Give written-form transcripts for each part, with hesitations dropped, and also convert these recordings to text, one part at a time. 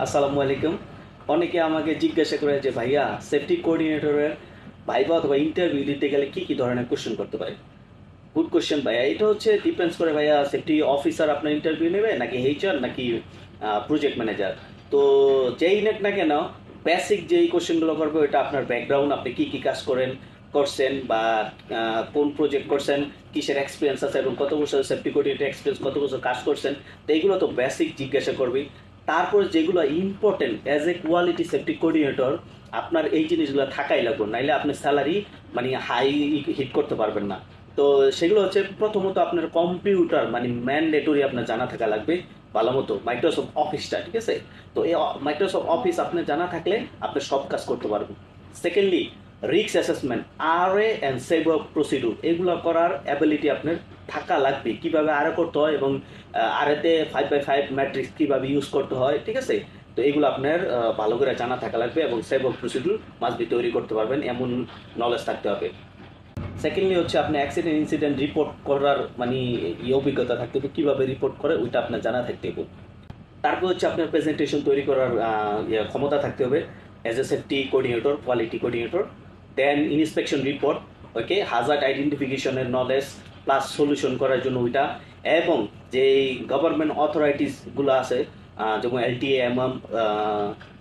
আসসালামু আলাইকুম। অনেকে আমাকে জিজ্ঞাসা করে যে ভাইয়া সেফটি কোঅর্ডিনেটরের ভাইবা অথবা ইন্টারভিউ দিতে গেলে কি কি ধরনের কোশ্চেন করতে পারে। গুড কোশ্চেন ভাইয়া। এটা হচ্ছে ডিপেন্ডস করে ভাইয়া, সেফটি অফিসার আপনার ইন্টারভিউ নেবে নাকি এইচআর নাকি প্রজেক্ট ম্যানেজার। তো যেই নেক না কেন, বেসিক যেই কোশ্চেনগুলো করবে ওটা আপনার ব্যাকগ্রাউন্ড, আপনি কি কি কাজ করছেন বা কোন প্রজেক্ট করছেন, কিসের এক্সপিরিয়েন্স আছে এবং কত বছর সেফটি কোঅর্ডিনেটর এক্সপিরিয়েন্স, কত বছর কাজ করছেন। তো এইগুলো তো বেসিক জিজ্ঞাসা করবি। তারপর যেগুলো important as a quality safety coordinator, আপনার এই জিনিসগুলো থাকাই লাগবে, নাইলে আপনি স্যালারি মানে হাই হিট করতে পারবেন না। তো সেগুলো হচ্ছে প্রথমত আপনার কম্পিউটার মানে ম্যান্ডেটরি আপনার জানা থাকা লাগবে ভালো মতো, মাইক্রোসফট অফিসটা, ঠিক আছে। তো এই মাইক্রোসফট অফিস আপনার জানা থাকলে আপনি সব কাজ করতে পারবেন। সেকেন্ডলি, রিস্ক অ্যাসেসমেন্ট, আর এ অ্যান্ড সেভ প্রসিডিউর, এগুলো করার অ্যাবিলিটি আপনার থাকা লাগবে, কিভাবে আর করতে হয় এবং আর এতে 5x5 ম্যাট্রিক্স কিভাবে ইউজ করতে হয়, ঠিক আছে। তো এগুলো আপনার ভালো করে জানা থাকা লাগবে এবং সেভ প্রসিডিউর মাস্ট বি তৈরি করতে পারবেন এমন নলেজ থাকতে হবে। সেকেন্ডলি হচ্ছে আপনি অ্যাক্সিডেন্ট ইনসিডেন্ট রিপোর্ট করার মানে অভিজ্ঞতা থাকতে হবে, কীভাবে রিপোর্ট করে ওইটা আপনার জানা থাকতে হবে। তারপর হচ্ছে আপনার প্রেজেন্টেশন তৈরি করার ক্ষমতা থাকতে হবে as a safety coordinator, quality coordinator. Then inspection report, okay, hazard আইডেন্টিফিকেশনের নলেজ প্লাস সলিউশন করার জন্য ওইটা। এবং যে গভর্নমেন্ট অথরাইটিসগুলো আছে, যেমন এলটিএ, এমএম,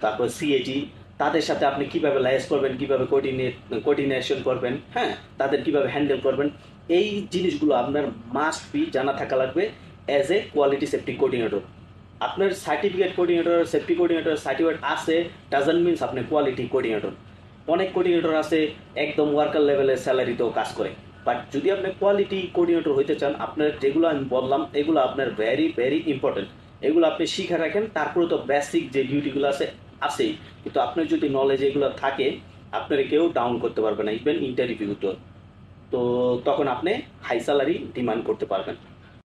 তারপর সিএজি, তাদের সাথে আপনি কিভাবে লাইজ করবেন, কিভাবে কোঅর্ডিনেশন করবেন, হ্যাঁ, তাদের কিভাবে হ্যান্ডেল করবেন, এই জিনিসগুলো আপনার মাস্ট বি জানা থাকা লাগবে as a quality safety coordinator. আপনার certificate coordinator, safety coordinator certificate আছে ডাজন্ট মিনস আপনি কোয়ালিটি কোঅর্ডিনেটর। অনেক কোঅর্ডিনেটর আছে একদম ওয়ার্কার লেভেলের স্যালারিতেও কাজ করে। বাট যদি আপনি কোয়ালিটি কোঅর্ডিনেটর হইতে চান, আপনার যেগুলো আমি বললাম এগুলো আপনার ভেরি ভেরি ইম্পর্টেন্ট। এগুলো আপনি শিখে রাখেন, তারপরে তো বেসিক যে ডিউটিগুলো আছে আছেই, কিন্তু আপনার যদি নলেজ এগুলো থাকে, আপনার কেউ ডাউন করতে পারবে না ইভেন ইন্টারভিউ। তো তখন আপনি হাই স্যালারি ডিমান্ড করতে পারবেন।